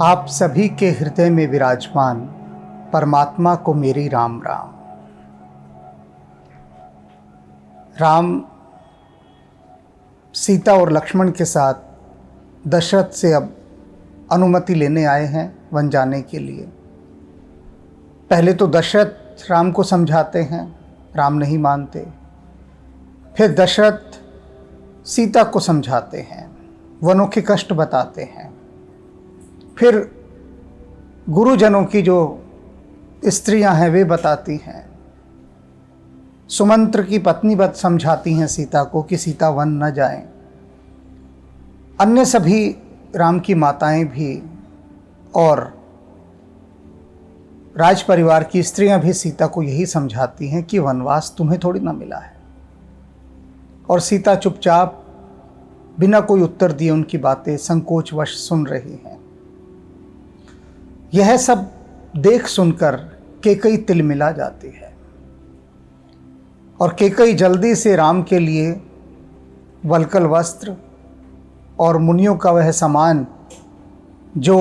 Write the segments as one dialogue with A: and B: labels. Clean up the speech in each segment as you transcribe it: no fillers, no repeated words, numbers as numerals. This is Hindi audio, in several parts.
A: आप सभी के हृदय में विराजमान परमात्मा को मेरी राम राम। राम सीता और लक्ष्मण के साथ दशरथ से अब अनुमति लेने आए हैं वन जाने के लिए। पहले तो दशरथ राम को समझाते हैं, राम नहीं मानते। फिर दशरथ सीता को समझाते हैं, वनों के कष्ट बताते हैं। फिर गुरुजनों की जो स्त्रियां हैं वे बताती हैं। सुमंत्र की पत्नी समझाती हैं सीता को कि सीता वन न जाए। अन्य सभी राम की माताएं भी और राज परिवार की स्त्रियां भी सीता को यही समझाती हैं कि वनवास तुम्हें थोड़ी ना मिला है। और सीता चुपचाप बिना कोई उत्तर दिए उनकी बातें संकोचवश सुन रही हैं। यह सब देख सुनकर कैकेयी तिलमिला जाती है और कैकेयी जल्दी से राम के लिए वल्कल वस्त्र और मुनियों का वह सामान जो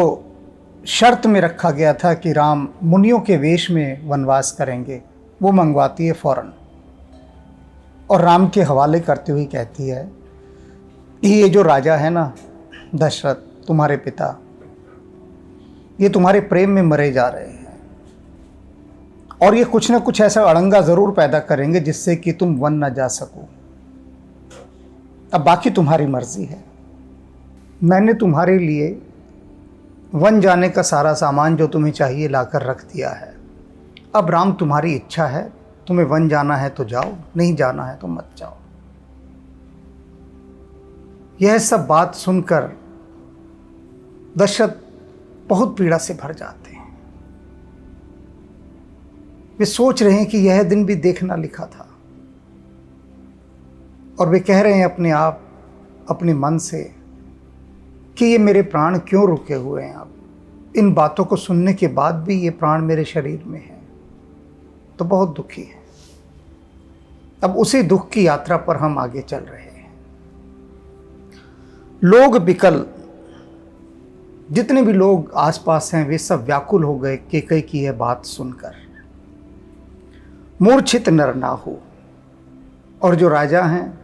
A: शर्त में रखा गया था कि राम मुनियों के वेश में वनवास करेंगे, वो मंगवाती है फौरन और राम के हवाले करते हुए कहती है कि ये जो राजा है ना दशरथ, तुम्हारे पिता, ये तुम्हारे प्रेम में मरे जा रहे हैं और ये कुछ ना कुछ ऐसा अड़ंगा ज़रूर पैदा करेंगे जिससे कि तुम वन न जा सको। अब बाकी तुम्हारी मर्जी है। मैंने तुम्हारे लिए वन जाने का सारा सामान जो तुम्हें चाहिए लाकर रख दिया है। अब राम तुम्हारी इच्छा है, तुम्हें वन जाना है तो जाओ, नहीं जाना है तो मत जाओ। यह सब बात सुनकर दशरथ बहुत पीड़ा से भर जाते हैं। वे सोच रहे हैं कि यह दिन भी देखना लिखा था और वे कह रहे हैं अपने आप, अपने मन से कि ये मेरे प्राण क्यों रुके हुए हैं। अब इन बातों को सुनने के बाद भी ये प्राण मेरे शरीर में है तो बहुत दुखी है। अब उसी दुख की यात्रा पर हम आगे चल रहे हैं। लोग बिकल, जितने भी लोग आसपास हैं वे सब व्याकुल हो गए कैकेयी की यह बात सुनकर। मूर्छित नर नाहु, और जो राजा हैं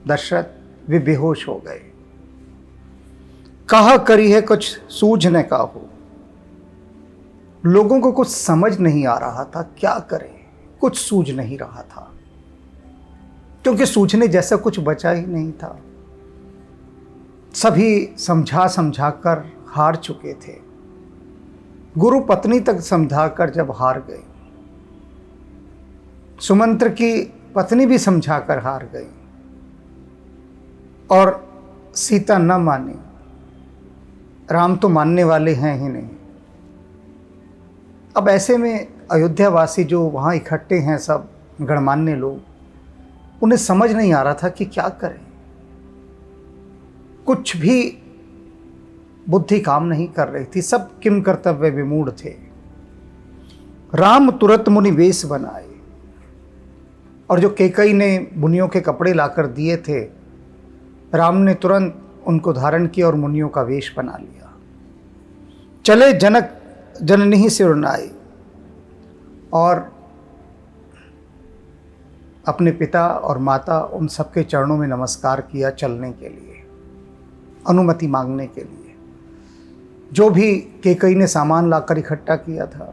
A: दशरथ वे बेहोश हो गए। कहा करी है कुछ सूझ न काहू, लोगों को कुछ समझ नहीं आ रहा था क्या करें, कुछ सूझ नहीं रहा था क्योंकि सूझने जैसा कुछ बचा ही नहीं था। सभी समझा समझा कर हार चुके थे। गुरु पत्नी तक समझाकर जब हार गई, सुमंत्र की पत्नी भी समझाकर हार गई और सीता न मानी। राम तो मानने वाले हैं ही नहीं। अब ऐसे में अयोध्यावासी जो वहाँ इकट्ठे हैं, सब गणमान्य लोग, उन्हें समझ नहीं आ रहा था कि क्या करें। कुछ भी बुद्धि काम नहीं कर रही थी, सब किम कर्तव्य विमूढ़ थे। राम तुरंत मुनि वेश बनाए और जो कैकेयी ने मुनियों के कपड़े लाकर दिए थे, राम ने तुरंत उनको धारण किया और मुनियों का वेश बना लिया। चले जनक जननी से उड़नाई और अपने पिता और माता उन सबके चरणों में नमस्कार किया चलने के लिए, अनुमति मांगने के लिए। जो भी कैकेयी ने सामान लाकर इकट्ठा किया था,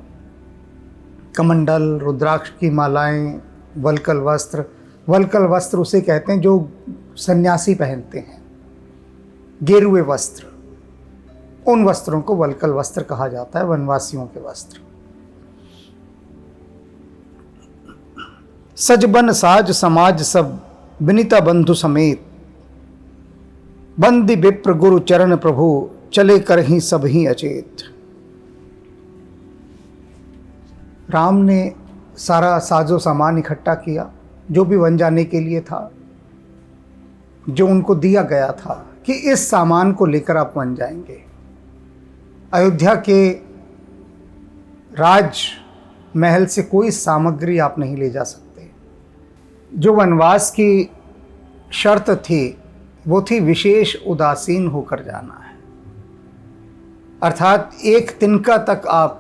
A: कमंडल, रुद्राक्ष की मालाएं, वल्कल वस्त्र, वल्कल वस्त्र उसे कहते हैं जो सन्यासी पहनते हैं, गेरुए वस्त्र, उन वस्त्रों को वल्कल वस्त्र कहा जाता है, वनवासियों के वस्त्र। सजबन साज समाज सब विनीता बंधु समेत, बंदी विप्र गुरु चरण प्रभु, चले कर ही सब ही अचेत। राम ने सारा साजो सामान इकट्ठा किया जो भी वन जाने के लिए था, जो उनको दिया गया था कि इस सामान को लेकर आप वन जाएंगे। अयोध्या के राज महल से कोई सामग्री आप नहीं ले जा सकते। जो वनवास की शर्त थी वो थी विशेष उदासीन होकर जाना है। अर्थात एक तिनका तक आप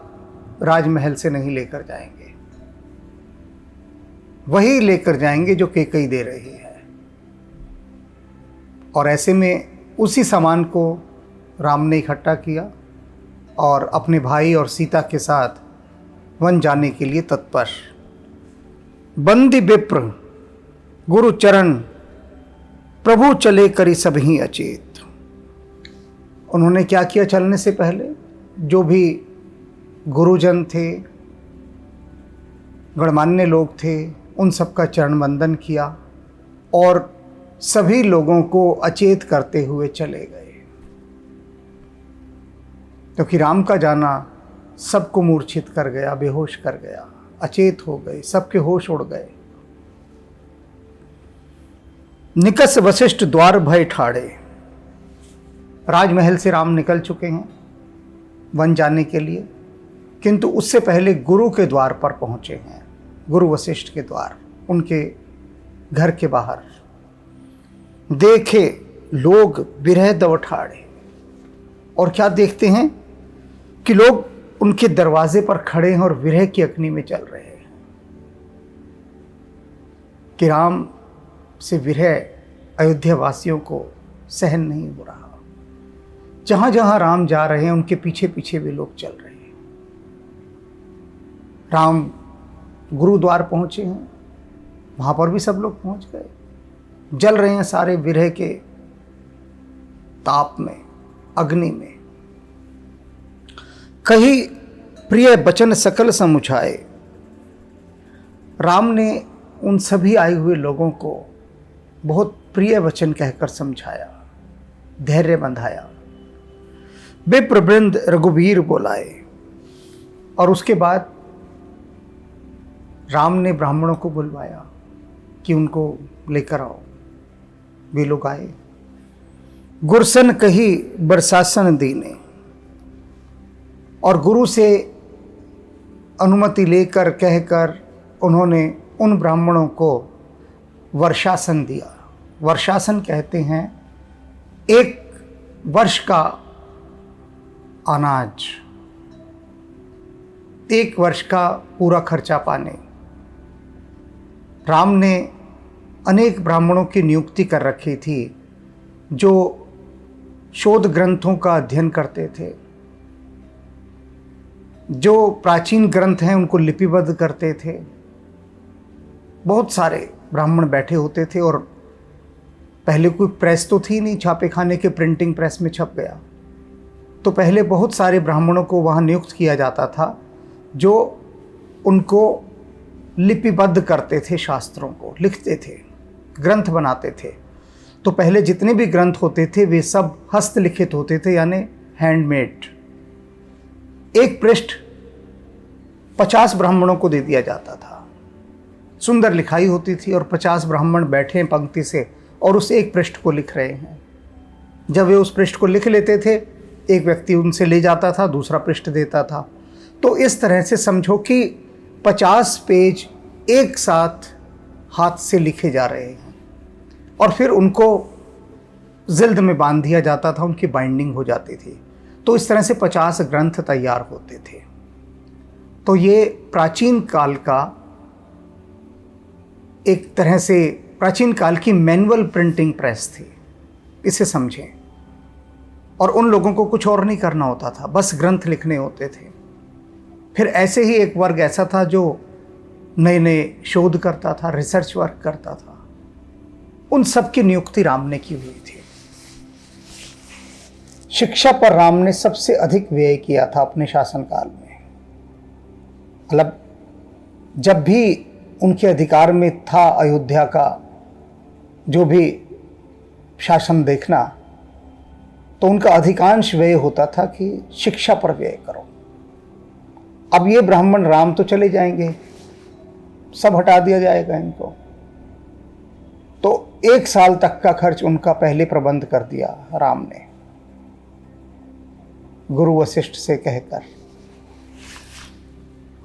A: राजमहल से नहीं लेकर जाएंगे, वही लेकर जाएंगे जो कैकेयी दे रही है। और ऐसे में उसी सामान को राम ने इकट्ठा किया और अपने भाई और सीता के साथ वन जाने के लिए तत्पर। बंदी विप्र गुरु चरण प्रभु चले करी सबही अचेत। उन्होंने क्या किया? चलने से पहले जो भी गुरुजन थे, गणमान्य लोग थे, उन सबका चरण वंदन किया और सभी लोगों को अचेत करते हुए चले गए, क्योंकि राम का जाना सबको मूर्छित कर गया, बेहोश कर गया, अचेत हो गए, सबके होश उड़ गए। निकस वशिष्ठ द्वार भय ठाड़े। राजमहल से राम निकल चुके हैं वन जाने के लिए, किंतु उससे पहले गुरु के द्वार पर पहुंचे हैं, गुरु वशिष्ठ के द्वार, उनके घर के बाहर। देखे लोग विरह दव ठाड़े। और क्या देखते हैं कि लोग उनके दरवाजे पर खड़े हैं और विरह की अग्नि में चल रहे हैं कि राम से विरह अयोध्या वासियों को सहन नहीं हो रहा। जहां जहां राम जा रहे हैं उनके पीछे पीछे भी लोग चल रहे हैं। राम गुरुद्वार पहुंचे हैं, वहां पर भी सब लोग पहुंच गए, जल रहे हैं सारे विरह के ताप में, अग्नि में। कही प्रिय बचन सकल समुझाए। राम ने उन सभी आए हुए लोगों को बहुत प्रिय वचन कहकर समझाया, धैर्य बंधाया। विप्रवृंद रघुवीर बोलाए। और उसके बाद राम ने ब्राह्मणों को बुलवाया कि उनको लेकर आओ। वे लोग आए। गुरसन कही बरसासन दीने। और गुरु से अनुमति लेकर कहकर उन्होंने उन ब्राह्मणों को वर्षासन दिया। वर्षासन कहते हैं एक वर्ष का अनाज, एक वर्ष का पूरा खर्चा पाने। राम ने अनेक ब्राह्मणों की नियुक्ति कर रखी थी जो शोध ग्रंथों का अध्ययन करते थे, जो प्राचीन ग्रंथ हैं उनको लिपिबद्ध करते थे। बहुत सारे ब्राह्मण बैठे होते थे और पहले कोई प्रेस तो थी नहीं, छापे खाने के प्रिंटिंग प्रेस में छप गया, तो पहले बहुत सारे ब्राह्मणों को वहाँ नियुक्त किया जाता था जो उनको लिपिबद्ध करते थे, शास्त्रों को लिखते थे, ग्रंथ बनाते थे। तो पहले जितने भी ग्रंथ होते थे वे सब हस्तलिखित होते थे, यानी हैंडमेड। एक पृष्ठ 50 ब्राह्मणों को दे दिया जाता था, सुंदर लिखाई होती थी और 50 ब्राह्मण बैठे हैं पंक्ति से और उस एक पृष्ठ को लिख रहे हैं। जब वे उस पृष्ठ को लिख लेते थे, एक व्यक्ति उनसे ले जाता था, दूसरा पृष्ठ देता था। तो इस तरह से समझो कि 50 पेज एक साथ हाथ से लिखे जा रहे हैं और फिर उनको जिल्द में बांध दिया जाता था, उनकी बाइंडिंग हो जाती थी। तो इस तरह से 50 ग्रंथ तैयार होते थे। तो ये प्राचीन काल का एक तरह से प्राचीन काल की मैनुअल प्रिंटिंग प्रेस थी, इसे समझें। और उन लोगों को कुछ और नहीं करना होता था, बस ग्रंथ लिखने होते थे। फिर ऐसे ही एक वर्ग ऐसा था जो नए नए शोध करता था, रिसर्च वर्क करता था। उन सब की नियुक्ति राम ने की हुई थी। शिक्षा पर राम ने सबसे अधिक व्यय किया था अपने शासनकाल में। मतलब जब भी उनके अधिकार में था अयोध्या का जो भी शासन देखना, तो उनका अधिकांश व्यय होता था कि शिक्षा पर व्यय करो। अब ये ब्राह्मण राम तो चले जाएंगे, सब हटा दिया जाएगा इनको। तो 1 साल तक का खर्च उनका पहले प्रबंध कर दिया राम ने, गुरु वशिष्ठ से कहकर।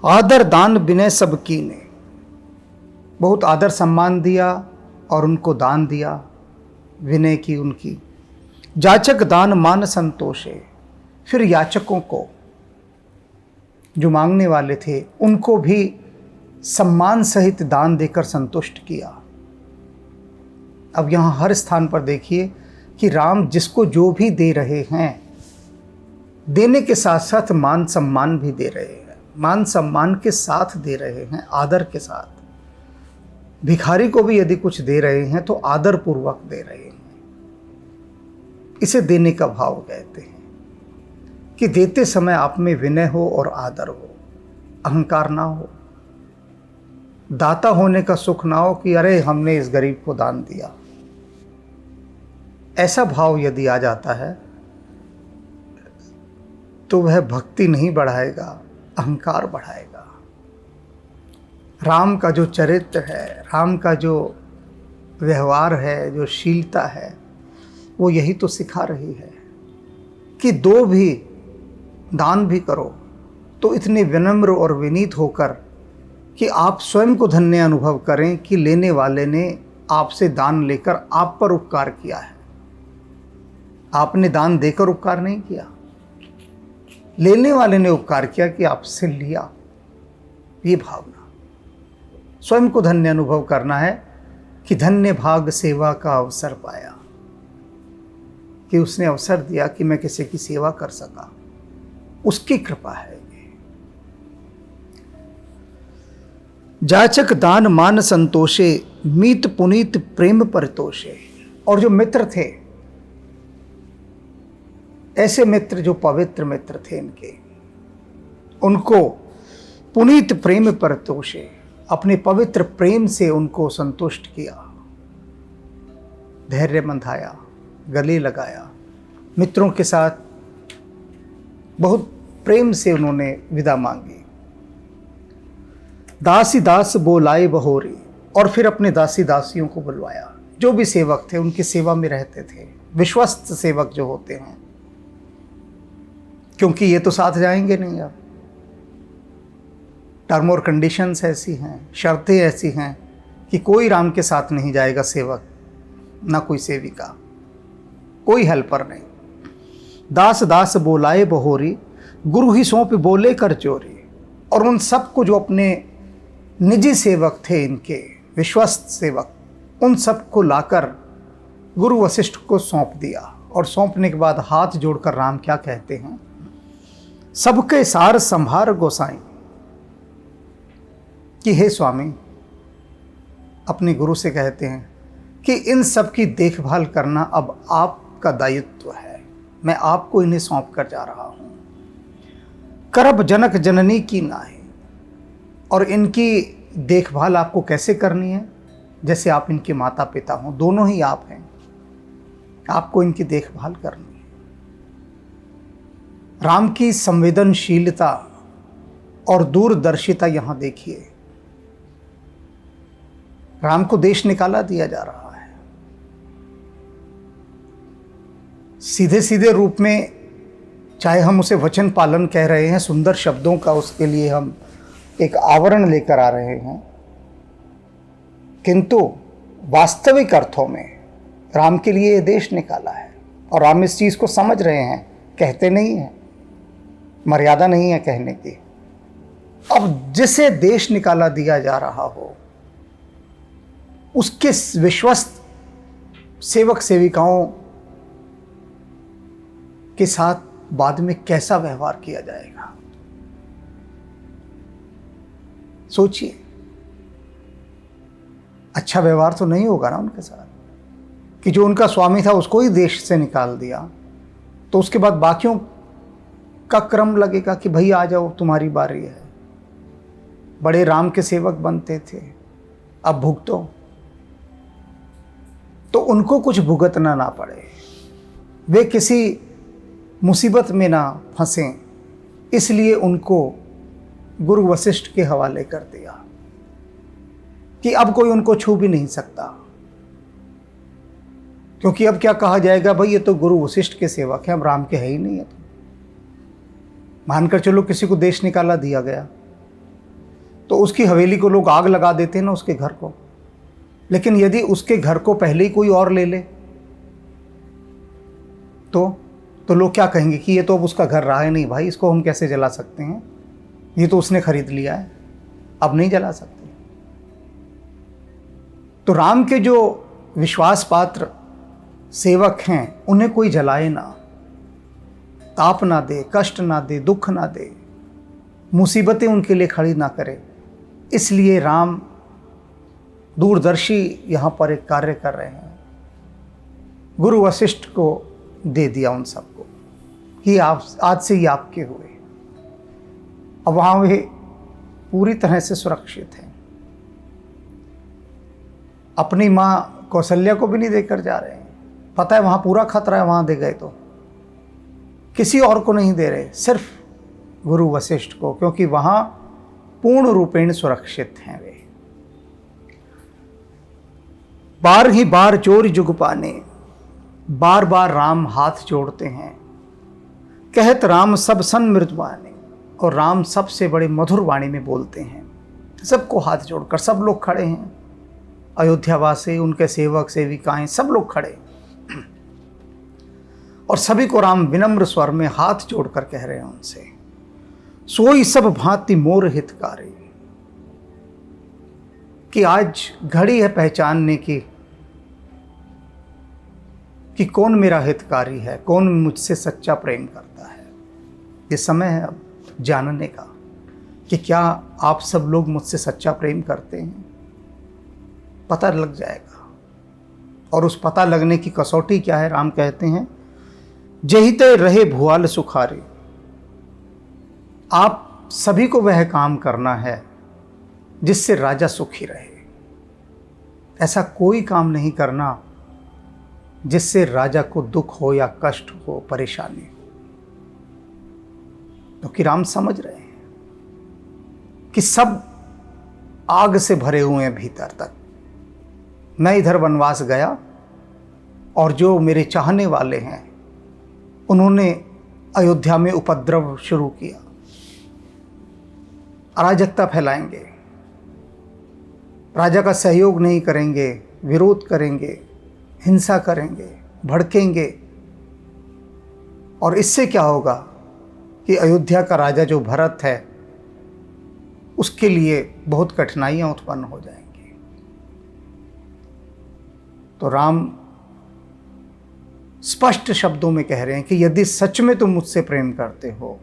A: आदर दान विनय सब कीने। बहुत आदर सम्मान दिया और उनको दान दिया, विनय की उनकी। जाचक दान मान संतोषे। फिर याचकों को, जो मांगने वाले थे, उनको भी सम्मान सहित दान देकर संतुष्ट किया। अब यहाँ हर स्थान पर देखिए कि राम जिसको जो भी दे रहे हैं, देने के साथ साथ मान सम्मान भी दे रहे हैं, मान सम्मान के साथ दे रहे हैं, आदर के साथ। भिखारी को भी यदि कुछ दे रहे हैं तो आदर पूर्वक दे रहे हैं। इसे देने का भाव कहते हैं कि देते समय आप में विनय हो और आदर हो, अहंकार ना हो। दाता होने का सुख ना हो कि अरे हमने इस गरीब को दान दिया। ऐसा भाव यदि आ जाता है तो वह भक्ति नहीं बढ़ाएगा, अहंकार बढ़ाएगा। राम का जो चरित्र है, राम का जो व्यवहार है, जो शीलता है, वो यही तो सिखा रही है कि दो भी, दान भी करो तो इतने विनम्र और विनीत होकर कि आप स्वयं को धन्य अनुभव करें कि लेने वाले ने आपसे दान लेकर आप पर उपकार किया है। आपने दान देकर उपकार नहीं किया, लेने वाले ने उपकार किया कि आपसे लिया। ये भावना, स्वयं को धन्य अनुभव करना है कि धन्य भाग सेवा का अवसर पाया, कि उसने अवसर दिया कि मैं किसी की सेवा कर सका, उसकी कृपा है। जाचक दान मान संतोषे, मीत पुनीत प्रेम परतोषे। और जो मित्र थे, ऐसे मित्र जो पवित्र मित्र थे इनके, उनको पुनीत प्रेम परतोषे, अपने पवित्र प्रेम से उनको संतुष्ट किया, धैर्य बंधाया, गले लगाया, मित्रों के साथ बहुत प्रेम से उन्होंने विदा मांगी। दासी दास बोलाए बहोरी, और फिर अपने दासी दासियों को बुलवाया, जो भी सेवक थे उनकी सेवा में रहते थे, विश्वस्त सेवक जो होते हैं, क्योंकि ये तो साथ जाएंगे नहीं। अब टर्म और कंडीशंस ऐसी हैं, शर्तें ऐसी हैं कि कोई राम के साथ नहीं जाएगा सेवक, ना कोई सेविका, कोई हेल्पर नहीं। दास दास बोलाए बहोरी, गुरु ही सौंप बोले कर चोरी। और उन सबको जो अपने निजी सेवक थे, इनके विश्वस्त सेवक, उन सबको लाकर गुरु वशिष्ठ को सौंप दिया। और सौंपने के बाद हाथ जोड़कर राम क्या कहते हैं, सबके सार संभार गोसाई, कि हे स्वामी, अपने गुरु से कहते हैं कि इन सब की देखभाल करना अब आपका दायित्व है, मैं आपको इन्हें सौंप कर जा रहा हूं। करब जनक जननी की नाई, और इनकी देखभाल आपको कैसे करनी है, जैसे आप इनके माता पिता हों, दोनों ही आप हैं, आपको इनकी देखभाल करनी है। राम की संवेदनशीलता और दूरदर्शिता यहां देखिए। राम को देश निकाला दिया जा रहा है, सीधे सीधे रूप में, चाहे हम उसे वचन पालन कह रहे हैं, सुंदर शब्दों का उसके लिए हम एक आवरण लेकर आ रहे हैं, किंतु वास्तविक अर्थों में राम के लिए ये देश निकाला है। और राम इस चीज़ को समझ रहे हैं, कहते नहीं हैं, मर्यादा नहीं है कहने की। अब जिसे देश निकाला दिया जा रहा हो, उसके विश्वस्त सेवक सेविकाओं के साथ बाद में कैसा व्यवहार किया जाएगा, सोचिए। अच्छा व्यवहार तो नहीं होगा ना उनके साथ, कि जो उनका स्वामी था उसको ही देश से निकाल दिया, तो उसके बाद बाकियों का क्रम लगेगा कि भाई आ जाओ, तुम्हारी बारी है। बड़े राम के सेवक बनते थे, अब भुगतो, तो उनको कुछ भुगतना ना पड़े, वे किसी मुसीबत में ना फंसें, इसलिए उनको गुरु वशिष्ठ के हवाले कर दिया कि अब कोई उनको छू भी नहीं सकता। क्योंकि अब क्या कहा जाएगा, भाई ये तो गुरु वशिष्ठ के सेवक हैं, अब राम के है ही नहीं है। तो मानकर चलो किसी को देश निकाला दिया गया, तो उसकी हवेली को लोग आग लगा देते हैं ना, उसके घर को। लेकिन यदि उसके घर को पहले ही कोई और ले ले, तो तो लोग क्या कहेंगे कि ये तो अब उसका घर रहा है नहीं भाई, इसको हम कैसे जला सकते हैं, ये तो उसने खरीद लिया है, अब नहीं जला सकते। तो राम के जो विश्वास पात्र सेवक हैं उन्हें कोई जलाए ना, ताप ना दे, कष्ट ना दे, दुख ना दे, मुसीबतें उनके लिए खड़ी ना करे। इसलिए राम दूरदर्शी यहाँ पर एक कार्य कर रहे हैं। गुरु वशिष्ठ को दे दिया उन सबको कि आप आज से ही आपके हुए। अब वहाँ वे पूरी तरह से सुरक्षित हैं। अपनी माँ कौशल्या को भी नहीं देकर जा रहे हैं, पता है वहाँ पूरा खतरा है, वहाँ दे गए तो किसी और को नहीं दे रहे, सिर्फ गुरु वशिष्ठ को, क्योंकि वहाँ पूर्ण रूपेण सुरक्षित हैं वे। बार ही बार चोर जुग पाने, बार बार राम हाथ जोड़ते हैं। कहत राम सब सन मृदुवाने, और राम सबसे बड़े मधुर वाणी में बोलते हैं। सबको हाथ जोड़कर सब लोग खड़े हैं, अयोध्यावासी, उनके सेवक सेविकाएं, सब लोग खड़े, और सभी को राम विनम्र स्वर में हाथ जोड़कर कह रहे हैं उनसे, सोई सब भांति मोर हितकारी, कि आज घड़ी है पहचानने की कि कौन मेरा हितकारी है, कौन मुझसे सच्चा प्रेम करता है। ये समय है अब जानने का कि क्या आप सब लोग मुझसे सच्चा प्रेम करते हैं। पता लग जाएगा, और उस पता लगने की कसौटी क्या है, राम कहते हैं, जहिते रहे भुआल सुखारी। आप सभी को वह काम करना है जिससे राजा सुखी रहे। ऐसा कोई काम नहीं करना जिससे राजा को दुख हो या कष्ट हो, परेशानी हो। क्योंकि राम समझ रहे हैं कि सब आग से भरे हुए हैं भीतर तक। मैं इधर वनवास गया और जो मेरे चाहने वाले हैं उन्होंने अयोध्या में उपद्रव शुरू किया, अराजकता फैलाएंगे, राजा का सहयोग नहीं करेंगे, विरोध करेंगे, हिंसा करेंगे, भड़केंगे। और इससे क्या होगा कि अयोध्या का राजा जो भरत है उसके लिए बहुत कठिनाइयां उत्पन्न हो जाएंगी। तो राम स्पष्ट शब्दों में कह रहे हैं कि यदि सच में तुम मुझसे प्रेम करते हो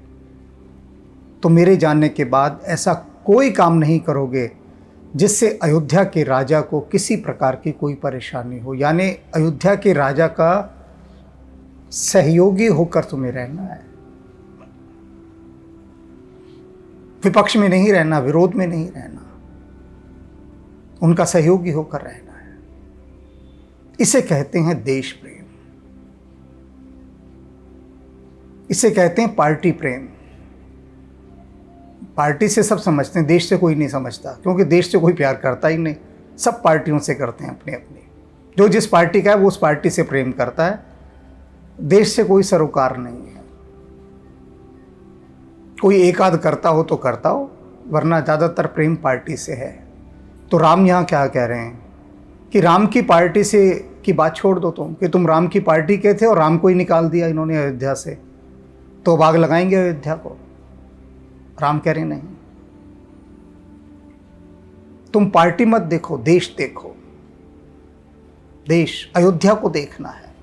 A: तो मेरे जानने के बाद ऐसा कोई काम नहीं करोगे जिससे अयोध्या के राजा को किसी प्रकार की कोई परेशानी हो। यानी अयोध्या के राजा का सहयोगी होकर तुम्हें रहना है, विपक्ष में नहीं रहना, विरोध में नहीं रहना, उनका सहयोगी होकर रहना है। इसे कहते हैं देश प्रेम, इसे कहते हैं पार्टी प्रेम। पार्टी से सब समझते हैं, देश से कोई नहीं समझता, क्योंकि देश से कोई प्यार करता ही नहीं, सब पार्टियों से करते हैं अपनी अपनी। जो जिस पार्टी का है वो उस पार्टी से प्रेम करता है, देश से कोई सरोकार नहीं है। कोई एक आध करता हो तो करता हो, वरना ज़्यादातर प्रेम पार्टी से है। तो राम यहाँ क्या कह रहे हैं कि राम की पार्टी से की बात छोड़ दो तुम, कि तुम राम की पार्टी के थे और राम को ही निकाल दिया इन्होंने अयोध्या से, तो आग लगाएंगे अयोध्या को। राम कह रहे नहीं, तुम पार्टी मत देखो, देश देखो। देश अयोध्या को देखना है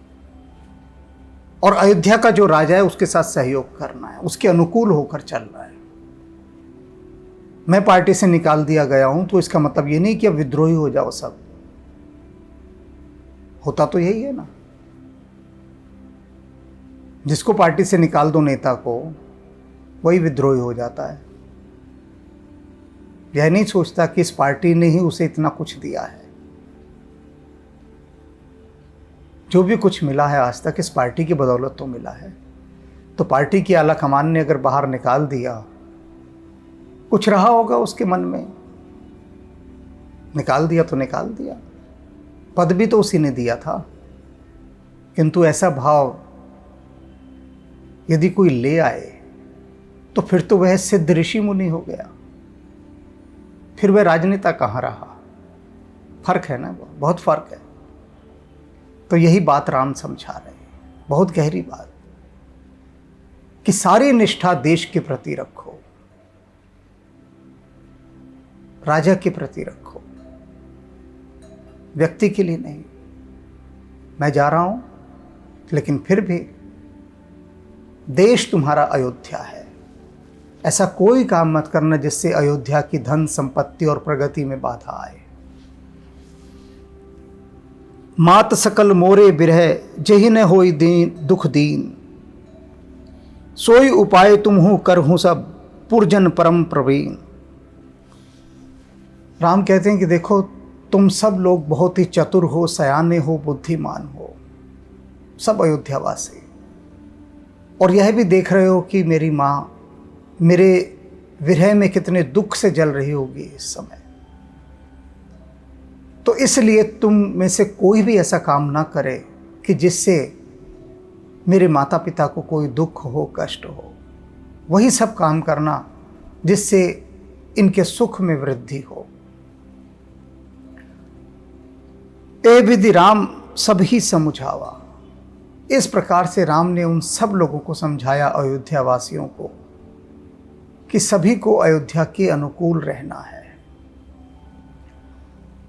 A: और अयोध्या का जो राजा है उसके साथ सहयोग करना है, उसके अनुकूल होकर चलना है। मैं पार्टी से निकाल दिया गया हूं तो इसका मतलब ये नहीं कि अब विद्रोही हो जाओ सब। होता तो यही है ना, जिसको पार्टी से निकाल दो नेता को, वही विद्रोही हो जाता है। यह नहीं सोचता कि इस पार्टी ने ही उसे इतना कुछ दिया है। जो भी कुछ मिला है आज तक इस पार्टी की बदौलत तो मिला है। तो पार्टी की आला कमान ने अगर बाहर निकाल दिया, कुछ रहा होगा उसके मन में, निकाल दिया तो निकाल दिया। पद भी तो उसी ने दिया था, किंतु ऐसा भाव यदि कोई ले आए तो फिर तो वह सिद्ध ऋषि मुनि हो गया, फिर वह राजनेता कहाँ रहा। फर्क है ना, बहुत फर्क है। तो यही बात राम समझा रहे हैं, बहुत गहरी बात। कि सारी निष्ठा देश के प्रति रखो, राजा के प्रति रखो, व्यक्ति के लिए नहीं। मैं जा रहा हूं, लेकिन फिर भी देश तुम्हारा अयोध्या है। ऐसा कोई काम मत करना जिससे अयोध्या की धन संपत्ति और प्रगति में बाधा आए। मात सकल मोरे बिरह जहि न होई दीन दुख दीन, सोई उपाय तुम्हु करहूं सब पुरजन परम प्रवीण। राम कहते हैं कि देखो, तुम सब लोग बहुत ही चतुर हो, सयाने हो, बुद्धिमान हो, सब अयोध्यावासी, और यह भी देख रहे हो कि मेरी माँ मेरे विरह में कितने दुख से जल रही होगी इस समय। तो इसलिए तुम में से कोई भी ऐसा काम ना करे कि जिससे मेरे माता पिता को कोई दुख हो, कष्ट हो। वही सब काम करना जिससे इनके सुख में वृद्धि हो। ए विधि राम सभी समझावा। इस प्रकार से राम ने उन सब लोगों को समझाया, अयोध्या वासियों को, कि सभी को अयोध्या के अनुकूल रहना है।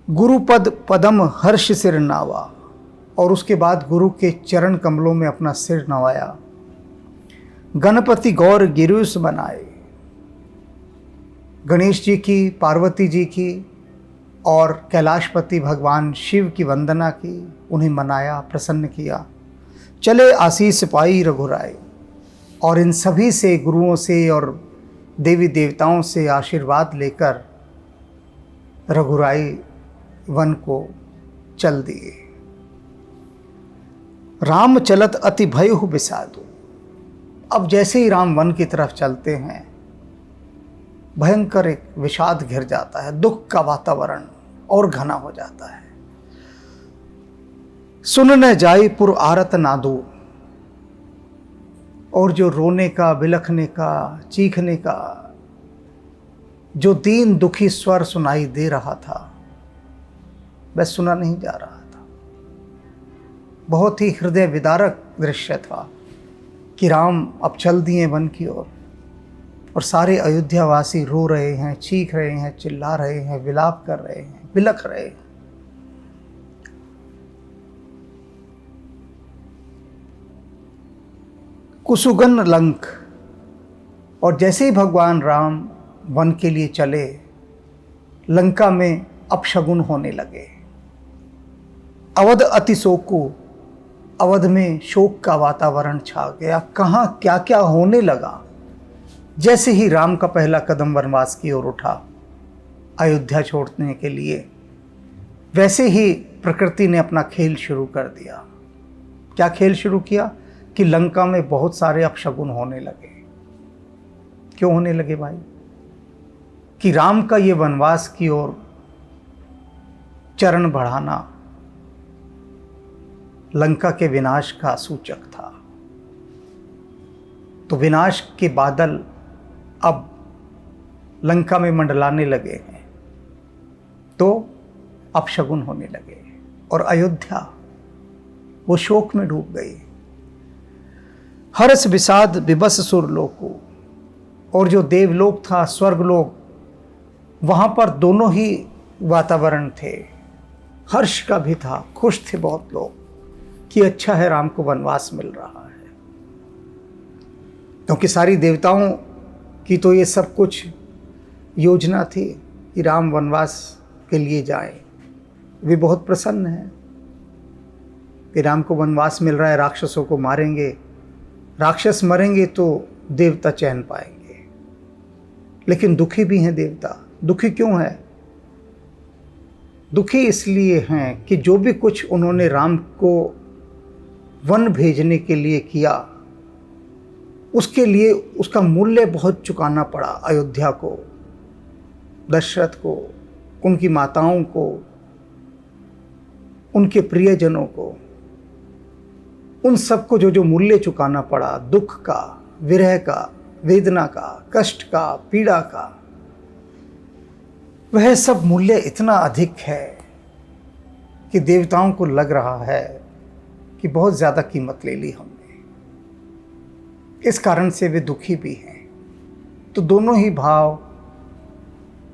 A: गुरुपद पदम हर्ष सिर नावा, और उसके बाद गुरु के चरण कमलों में अपना सिर नवाया। गणपति गौर गिरीश बनाए, गणेश जी की, पार्वती जी की और कैलाशपति भगवान शिव की वंदना की, उन्हें मनाया, प्रसन्न किया। चले आशीष पाई रघुराई, और इन सभी से, गुरुओं से और देवी देवताओं से आशीर्वाद लेकर रघुराई वन को चल दिए। राम चलत अति भयहु बिसादु। अब जैसे ही राम वन की तरफ चलते हैं, भयंकर एक विषाद घिर जाता है, दुख का वातावरण और घना हो जाता है। सुन न जाई पुर आरत नादू, और जो रोने का, बिलखने का, चीखने का जो दीन दुखी स्वर सुनाई दे रहा था, वह सुना नहीं जा रहा था। बहुत ही हृदय विदारक दृश्य था कि राम अब चल दिए वन की ओर, और सारे अयोध्यावासी रो रहे हैं, चीख रहे हैं, चिल्ला रहे हैं, विलाप कर रहे हैं, बिलख रहे हैं। कुसुगन लंक, और जैसे ही भगवान राम वन के लिए चले, लंका में अपशगुन होने लगे। अवध अति शोकु, अवध में शोक का वातावरण छा गया। कहाँ क्या क्या होने लगा। जैसे ही राम का पहला कदम वनवास की ओर उठा, अयोध्या छोड़ने के लिए, वैसे ही प्रकृति ने अपना खेल शुरू कर दिया। क्या खेल शुरू किया कि लंका में बहुत सारे अपशगुन होने लगे। क्यों होने लगे भाई? कि राम का ये वनवास की ओर चरण बढ़ाना लंका के विनाश का सूचक था। तो विनाश के बादल अब लंका में मंडलाने लगे हैं, तो अपशगुन होने लगे, और अयोध्या वो शोक में डूब गई। हर्ष विषाद विबस सुरलोकु, और जो देवलोक था, स्वर्गलोक, वहाँ पर दोनों ही वातावरण थे। हर्ष का भी था, खुश थे बहुत लोग कि अच्छा है राम को वनवास मिल रहा है, क्योंकि सारी देवताओं की तो ये सब कुछ योजना थी कि राम वनवास के लिए जाएं। वे बहुत प्रसन्न हैं कि राम को वनवास मिल रहा है, राक्षसों को मारेंगे, राक्षस मरेंगे तो देवता चैन पाएंगे। लेकिन दुखी भी हैं देवता। दुखी क्यों है? दुखी इसलिए हैं कि जो भी कुछ उन्होंने राम को वन भेजने के लिए किया, उसके लिए उसका मूल्य बहुत चुकाना पड़ा अयोध्या को, दशरथ को, उनकी माताओं को, उनके प्रियजनों को, उन सबको जो जो मूल्य चुकाना पड़ा, दुख का, विरह का, वेदना का, कष्ट का, पीड़ा का, वह सब मूल्य इतना अधिक है कि देवताओं को लग रहा है कि बहुत ज़्यादा कीमत ले ली हमने, इस कारण से वे दुखी भी हैं। तो दोनों ही भाव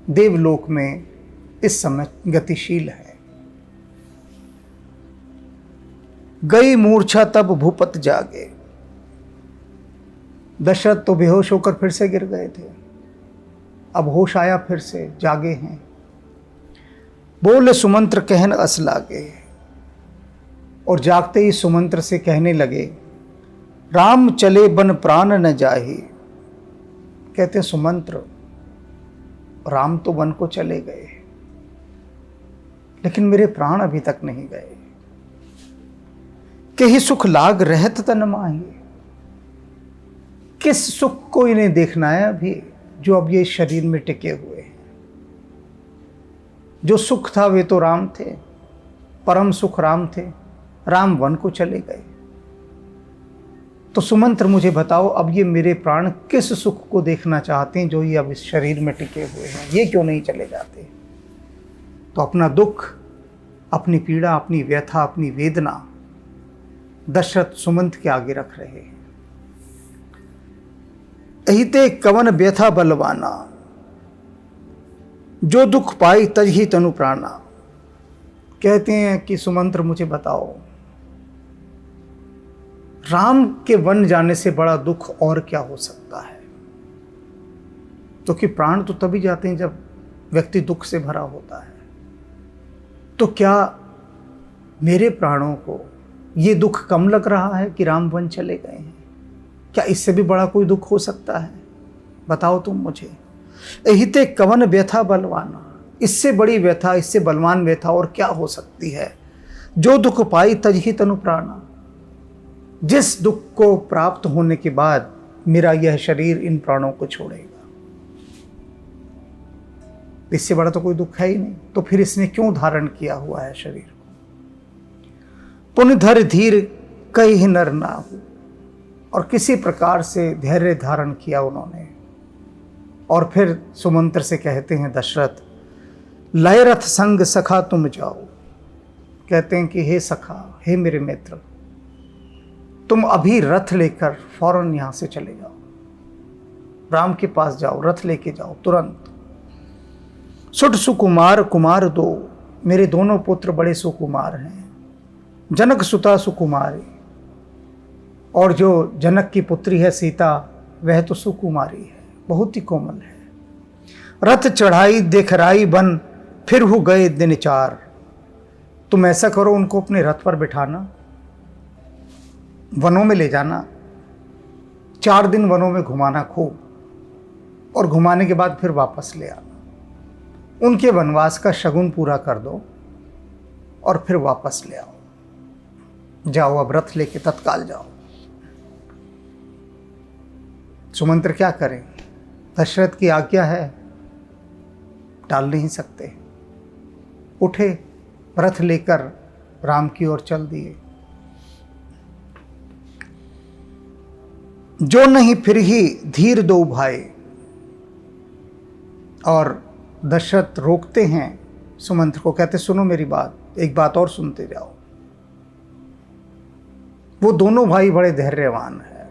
A: देवलोक में इस समय गतिशील है। गई मूर्छा तब भूपत जागे। दशरथ तो बेहोश होकर फिर से गिर गए थे, अब होश आया, फिर से जागे हैं। बोले सुमंत्र कहन अस लागे, और जागते ही सुमंत्र से कहने लगे, राम चले बन प्राण न जाहि। कहते सुमंत्र, राम तो वन को चले गए, लेकिन मेरे प्राण अभी तक नहीं गए। के ही सुख लाग रहत तन माही। किस सुख को इन्हें देखना है अभी, जो अब ये शरीर में टिके हुए हैं। जो सुख था वे तो राम थे, परम सुख राम थे, राम वन को चले गए। तो सुमंत्र मुझे बताओ, अब ये मेरे प्राण किस सुख को देखना चाहते हैं जो ये अब इस शरीर में टिके हुए हैं, ये क्यों नहीं चले जाते। तो अपना दुख, अपनी पीड़ा, अपनी व्यथा, अपनी वेदना दशरथ सुमंत के आगे रख रहे हैं। अहिते कवन व्यथा बलवाना, जो दुख पाई तज ही तनु प्राणा। कहते हैं कि सुमंत्र मुझे बताओ, राम के वन जाने से बड़ा दुख और क्या हो सकता है। तो कि प्राण तो तभी जाते हैं जब व्यक्ति दुख से भरा होता है। तो क्या मेरे प्राणों को ये दुख कम लग रहा है कि राम वन चले गए हैं? क्या इससे भी बड़ा कोई दुख हो सकता है? बताओ तुम मुझे। एहिते कवन व्यथा बलवाना, इससे बड़ी व्यथा, इससे बलवान व्यथा और क्या हो सकती है। जो दुख पाई तज ही तनु प्राणा, जिस दुख को प्राप्त होने के बाद मेरा यह शरीर इन प्राणों को छोड़ेगा, इससे बड़ा तो कोई दुख है ही नहीं। तो फिर इसने क्यों धारण किया हुआ है शरीर को। पुण्य धर धीर कहीं नर ना हो, और किसी प्रकार से धैर्य धारण किया उन्होंने। और फिर सुमंत्र से कहते हैं दशरथ, लय रथ संग सखा तुम जाओ। कहते हैं कि हे सखा, हे मेरे मित्र, तुम अभी रथ लेकर फौरन यहां से चले जाओ, राम के पास जाओ, रथ लेके जाओ तुरंत। सुट सुकुमार कुमार दो, मेरे दोनों पुत्र बड़े सुकुमार हैं। जनक सुता सुकुमारी, और जो जनक की पुत्री है सीता, वह तो सुकुमारी है, बहुत ही कोमल है। रथ चढ़ाई देखराई बन, फिर हो गए दिन चार। तुम ऐसा करो, उनको अपने रथ पर बिठाना, वनों में ले जाना, 4 दिन वनों में घुमाना खूब, और घुमाने के बाद फिर वापस ले आना। उनके वनवास का शगुन पूरा कर दो और फिर वापस ले आओ। जाओ, अब रथ लेके तत्काल जाओ। सुमंत्र क्या करें, दशरथ की आज्ञा है, टाल नहीं सकते। उठे, रथ लेकर राम की ओर चल दिए। जो नहीं फिर ही धीर दो भाई, और दशरथ रोकते हैं सुमंत्र को, कहते सुनो मेरी बात, एक बात और सुनते जाओ। वो दोनों भाई बड़े धैर्यवान हैं,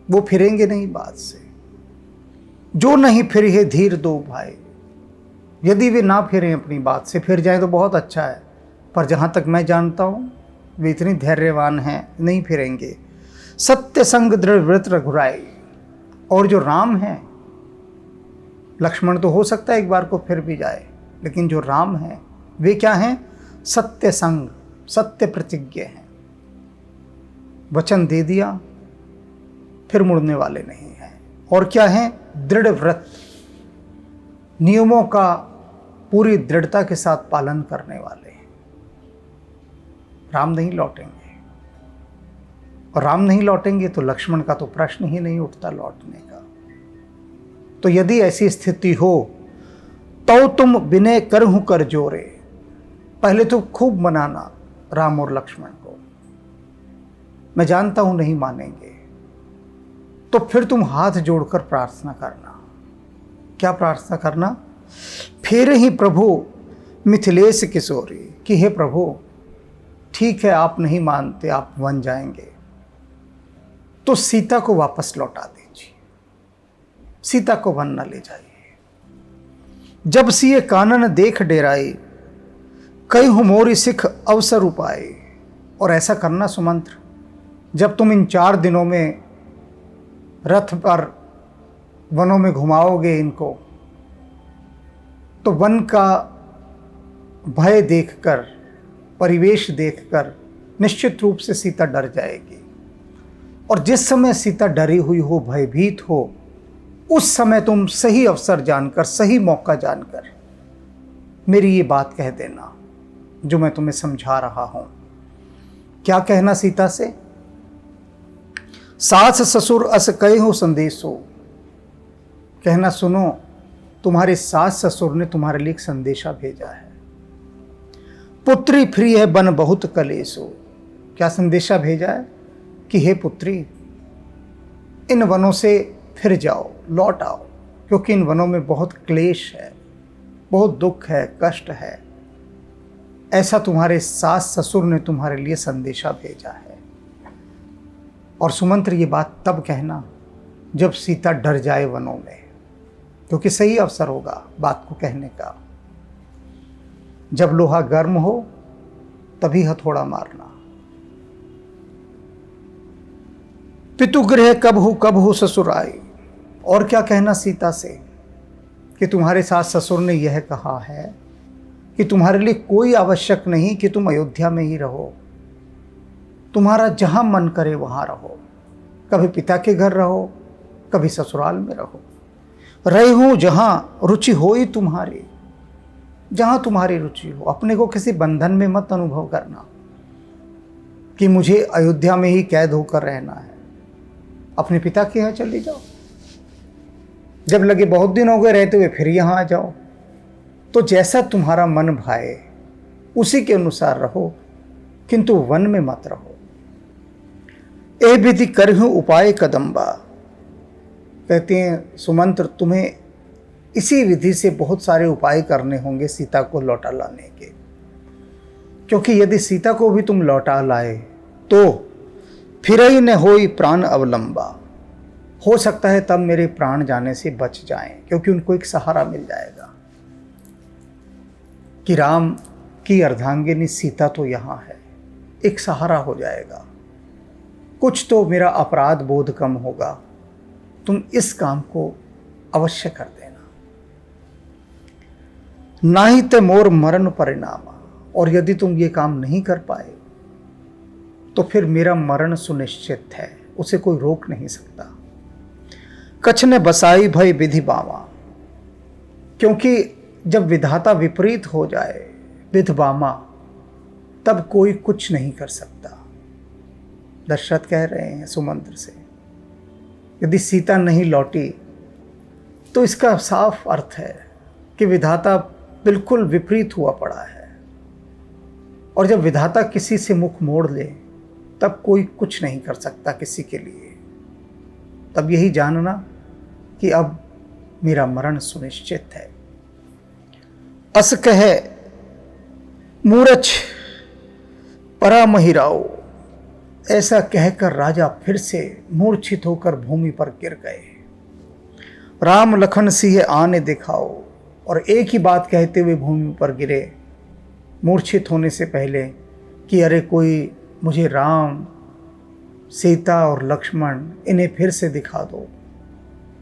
A: वो फिरेंगे नहीं बात से। जो नहीं फिर है धीर दो भाई, यदि वे ना फिरें अपनी बात से, फिर जाए तो बहुत अच्छा है, पर जहाँ तक मैं जानता हूँ वे इतनी धैर्यवान हैं, नहीं फिरेंगे। सत्य संग दृढ़ व्रत रघुराई, और जो राम हैं, लक्ष्मण तो हो सकता है एक बार को फिर भी जाए, लेकिन जो राम हैं वे क्या हैं, सत्य संग, सत्य प्रतिज्ञ हैं। वचन दे दिया, फिर मुड़ने वाले नहीं हैं। और क्या हैं, दृढ़ व्रत, नियमों का पूरी दृढ़ता के साथ पालन करने वाले हैं। राम नहीं लौटेंगे, और राम नहीं लौटेंगे तो लक्ष्मण का तो प्रश्न ही नहीं उठता लौटने का। तो यदि ऐसी स्थिति हो तो तुम विनय करहु कर जोरे, पहले तो खूब मनाना राम और लक्ष्मण को, मैं जानता हूं नहीं मानेंगे, तो फिर तुम हाथ जोड़कर प्रार्थना करना। क्या प्रार्थना करना, फिर ही प्रभु मिथिलेश किशोरी, कि हे प्रभु ठीक है आप नहीं मानते, आप वन जाएंगे, तो सीता को वापस लौटा दीजिए, सीता को वन न ले जाइए। जब सिए कानन देख डेराई, कई हो मोरी सिख अवसर उपाय। और ऐसा करना सुमंत्र, जब तुम इन 4 दिनों में रथ पर वनों में घुमाओगे इनको, तो वन का भय देखकर, परिवेश देखकर निश्चित रूप से सीता डर जाएगी। और जिस समय सीता डरी हुई हो, भयभीत हो, उस समय तुम सही अवसर जानकर, सही मौका जानकर मेरी ये बात कह देना जो मैं तुम्हें समझा रहा हूं। क्या कहना सीता से? सास ससुर अस कहे हो संदेशो। कहना, सुनो, तुम्हारे सास ससुर ने तुम्हारे लिए एक संदेशा भेजा है। पुत्री फ्री है बन बहुत कलेसो। क्या संदेशा भेजा है? कि हे पुत्री, इन वनों से फिर जाओ, लौट आओ, क्योंकि इन वनों में बहुत क्लेश है, बहुत दुख है, कष्ट है। ऐसा तुम्हारे सास ससुर ने तुम्हारे लिए संदेशा भेजा है। और सुमंत्र, ये बात तब कहना जब सीता डर जाए वनों में, क्योंकि सही अवसर होगा बात को कहने का। जब लोहा गर्म हो तभी हथौड़ा मारना। पितुगृह कब हो ससुराई। और क्या कहना सीता से कि तुम्हारे सास ससुर ने यह कहा है कि तुम्हारे लिए कोई आवश्यक नहीं कि तुम अयोध्या में ही रहो, तुम्हारा जहां मन करे वहां रहो। कभी पिता के घर रहो, कभी ससुराल में रहो। रहे हो जहां रुचि हो ही तुम्हारी, जहां तुम्हारी रुचि हो। अपने को किसी बंधन में मत अनुभव करना कि मुझे अयोध्या में ही कैद होकर रहना है। अपने पिता के यहाँ चले जाओ, जब लगे बहुत दिन हो गए रहते हुए फिर यहाँ आ जाओ। तो जैसा तुम्हारा मन भाए उसी के अनुसार रहो, किंतु वन में मत रहो। ए विधि करहु उपाय कदम्बा। कहते हैं सुमंत्र, तुम्हें इसी विधि से बहुत सारे उपाय करने होंगे सीता को लौटा लाने के, क्योंकि यदि सीता को भी तुम लौटा लाए तो फिर ही न होई प्राण अवलंबा। हो सकता है तब मेरे प्राण जाने से बच जाएं, क्योंकि उनको एक सहारा मिल जाएगा कि राम की अर्धांगिनी सीता तो यहाँ है, एक सहारा हो जाएगा। कुछ तो मेरा अपराध बोध कम होगा। तुम इस काम को अवश्य कर देना। नाही ते मोर मरण परिणाम। और यदि तुम ये काम नहीं कर पाए तो फिर मेरा मरण सुनिश्चित है, उसे कोई रोक नहीं सकता। कछ ने बसाई भय विधि बामा। क्योंकि जब विधाता विपरीत हो जाए, विधबामा, तब कोई कुछ नहीं कर सकता। दशरथ कह रहे हैं सुमंत्र से, यदि सीता नहीं लौटी तो इसका साफ अर्थ है कि विधाता बिल्कुल विपरीत हुआ पड़ा है। और जब विधाता किसी से मुख मोड़ ले तब कोई कुछ नहीं कर सकता किसी के लिए। तब यही जानना कि अब मेरा मरण सुनिश्चित है। अस कहे मूरछ परामहिराओ। ऐसा कहकर राजा फिर से मूर्छित होकर भूमि पर गिर गए। राम लखन सिंह आने दिखाओ। और एक ही बात कहते हुए भूमि पर गिरे, मूर्छित होने से पहले, कि अरे कोई मुझे राम, सीता और लक्ष्मण इन्हें फिर से दिखा दो,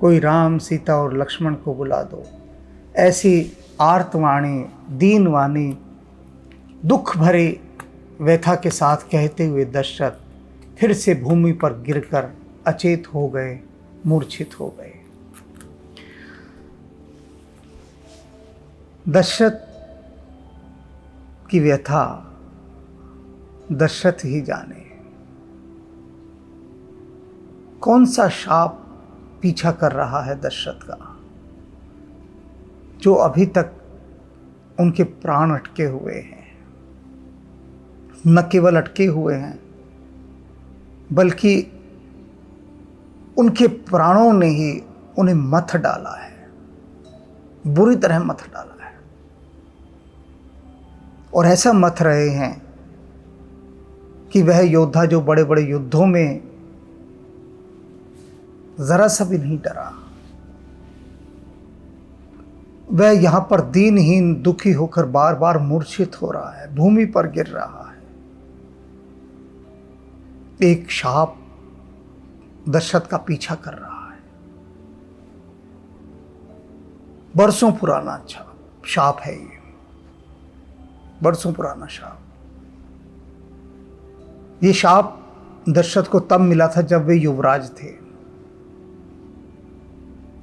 A: कोई राम, सीता और लक्ष्मण को बुला दो। ऐसी आर्तवाणी, दीनवाणी, दुख भरी व्यथा के साथ कहते हुए दशरथ फिर से भूमि पर गिरकर अचेत हो गए, मूर्छित हो गए। दशरथ की व्यथा दशरथ ही जाने। कौन सा शाप पीछा कर रहा है दशरथ का, जो अभी तक उनके प्राण अटके हुए हैं। न केवल अटके हुए हैं, बल्कि उनके प्राणों ने ही उन्हें मथ डाला है, बुरी तरह मथ डाला है। और ऐसा मथ रहे हैं कि वह योद्धा जो बड़े बड़े युद्धों में जरा सा भी नहीं डरा। वह यहां पर दीनहीन दुखी होकर बार बार मूर्छित हो रहा है, भूमि पर गिर रहा है। एक शाप दशरथ का पीछा कर रहा है। बरसों पुराना शाप है ये, बरसों पुराना शाप। ये शाप दशरथ को तब मिला था जब वे युवराज थे।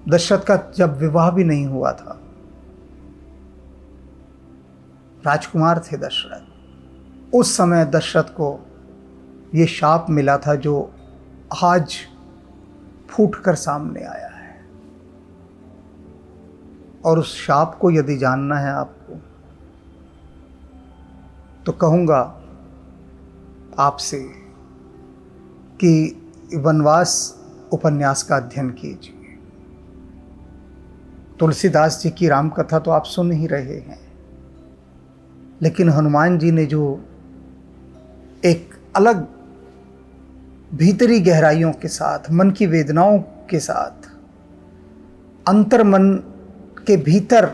A: दशरथ का जब विवाह भी नहीं हुआ था, राजकुमार थे दशरथ। उस समय दशरथ को ये शाप मिला था जो आज फूट कर सामने आया है। और उस शाप को यदि जानना है आपको, तो कहूँगा आपसे कि वनवास उपन्यास का अध्ययन कीजिए। तुलसीदास जी की राम कथा तो आप सुन ही रहे हैं, लेकिन हनुमान जी ने जो एक अलग भीतरी गहराइयों के साथ, मन की वेदनाओं के साथ, अंतर्मन के भीतर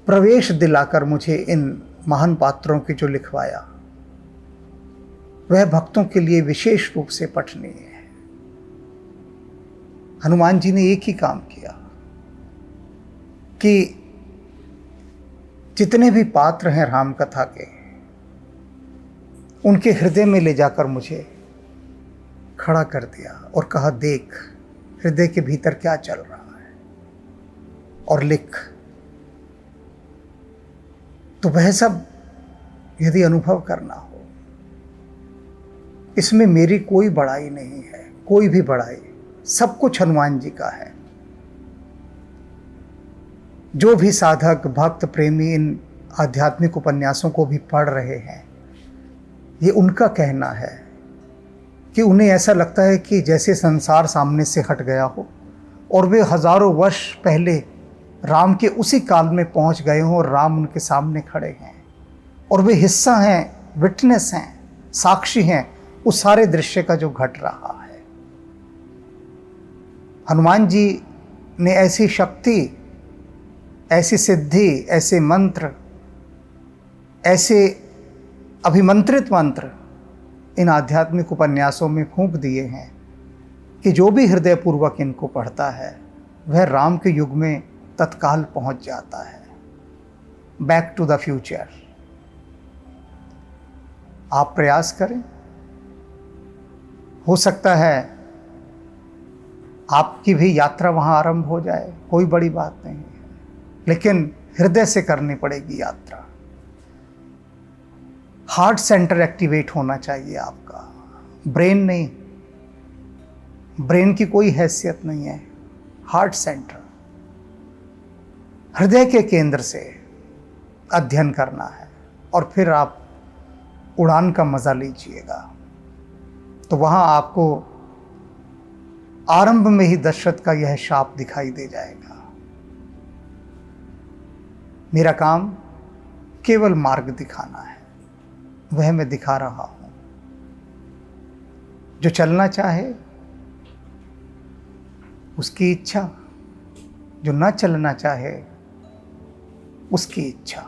A: प्रवेश दिलाकर मुझे इन महान पात्रों की जो लिखवाया, वह भक्तों के लिए विशेष रूप से पठनीय है। हनुमान जी ने एक ही काम किया कि जितने भी पात्र हैं राम कथा के, उनके हृदय में ले जाकर मुझे खड़ा कर दिया और कहा, देख हृदय के भीतर क्या चल रहा है और लिख। तो वह सब यदि अनुभव करना हो, इसमें मेरी कोई बड़ाई नहीं है, कोई भी बड़ाई, सब कुछ हनुमान जी का है। जो भी साधक, भक्त, प्रेमी इन आध्यात्मिक उपन्यासों को भी पढ़ रहे हैं, ये उनका कहना है कि उन्हें ऐसा लगता है कि जैसे संसार सामने से हट गया हो और वे हजारों वर्ष पहले राम के उसी काल में पहुंच गए हों और राम उनके सामने खड़े हैं और वे हिस्सा हैं, विटनेस हैं, साक्षी हैं उस सारे दृश्य का जो घट रहा है। हनुमान जी ने ऐसी शक्ति, ऐसी सिद्धि, ऐसे मंत्र, ऐसे अभिमंत्रित मंत्र इन आध्यात्मिक उपन्यासों में फूंक दिए हैं कि जो भी हृदयपूर्वक इनको पढ़ता है वह राम के युग में तत्काल पहुंच जाता है। Back to the future. आप प्रयास करें, हो सकता है आपकी भी यात्रा वहां आरंभ हो जाए, कोई बड़ी बात नहीं है, लेकिन हृदय से करनी पड़ेगी यात्रा। हार्ट सेंटर एक्टिवेट होना चाहिए आपका, ब्रेन नहीं। ब्रेन की कोई हैसियत नहीं है, हार्ट सेंटर, हृदय के केंद्र से अध्ययन करना है और फिर आप उड़ान का मजा लीजिएगा। तो वहां आपको आरंभ में ही दशरथ का यह शाप दिखाई दे जाएगा। मेरा काम केवल मार्ग दिखाना है, वह मैं दिखा रहा हूं। जो चलना चाहे उसकी इच्छा, जो न चलना चाहे उसकी इच्छा।